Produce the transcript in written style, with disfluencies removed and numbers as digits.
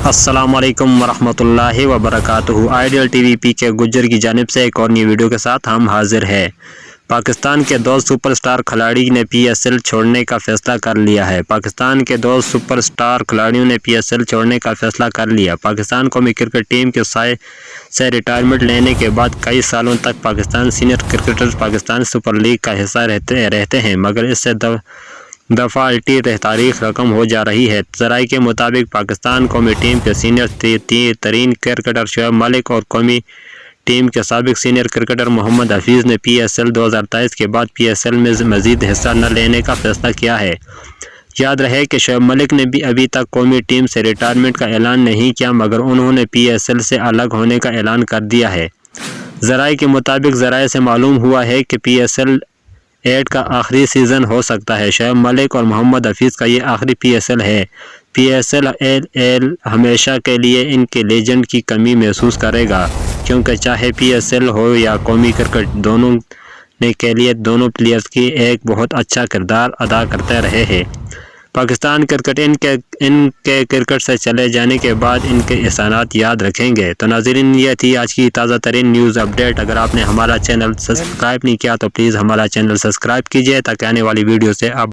السلام علیکم ورحمۃ اللہ وبرکاتہ۔ آئیڈیل ٹی وی پی کے گجر کی جانب سے ایک اور نئی ویڈیو کے ساتھ ہم حاضر ہیں۔ پاکستان کے دو سپر سٹار کھلاڑی نے پی ایس ایل چھوڑنے کا فیصلہ کر لیا ہے۔ پاکستان کے دو سپر سٹار کھلاڑیوں نے پی ایس ایل چھوڑنے کا فیصلہ کر لیا۔ پاکستان قومی کرکٹ ٹیم کے سے ریٹائرمنٹ لینے کے بعد کئی سالوں تک Pakistan senior cricketers Pakistan super league کا حصہ رہتے ہیں، مگر اس سے دفعاتی تاریخ رقم ہو جا رہی ہے۔ ذرائع کے مطابق پاکستان قومی ٹیم کے سینئر ترین کرکٹر شعیب ملک اور قومی ٹیم کے سابق سینئر کرکٹر محمد حفیظ نے پی ایس ایل 2023 کے بعد پی ایس ایل میں مزید حصہ نہ لینے کا فیصلہ کیا ہے۔ یاد رہے کہ شعیب ملک نے بھی ابھی تک قومی ٹیم سے ریٹائرمنٹ کا اعلان نہیں کیا، مگر انہوں نے پی ایس ایل سے الگ ہونے کا اعلان کر دیا ہے۔ ذرائع کے مطابق ذرائع سے معلوم ہوا ہے کہ پی ایس ایل 8 کا آخری سیزن ہو سکتا ہے۔ شعیب ملک اور محمد حفیظ کا یہ آخری پی ایس ایل ہے۔ پی ایس ایل ہمیشہ کے لیے ان کے لیجنڈ کی کمی محسوس کرے گا، کیونکہ چاہے پی ایس ایل ہو یا قومی کرکٹ، دونوں نے کے لیے دونوں پلیئرز کی ایک بہت اچھا کردار ادا کرتے رہے ہیں۔ پاکستان کرکٹ ان کے کرکٹ سے چلے جانے کے بعد ان کے احسانات یاد رکھیں گے۔ تو ناظرین، یہ تھی آج کی تازہ ترین نیوز اپڈیٹ۔ اگر آپ نے ہمارا چینل سبسکرائب نہیں کیا تو پلیز ہمارا چینل سبسکرائب کیجئے تاکہ آنے والی ویڈیو سے آپ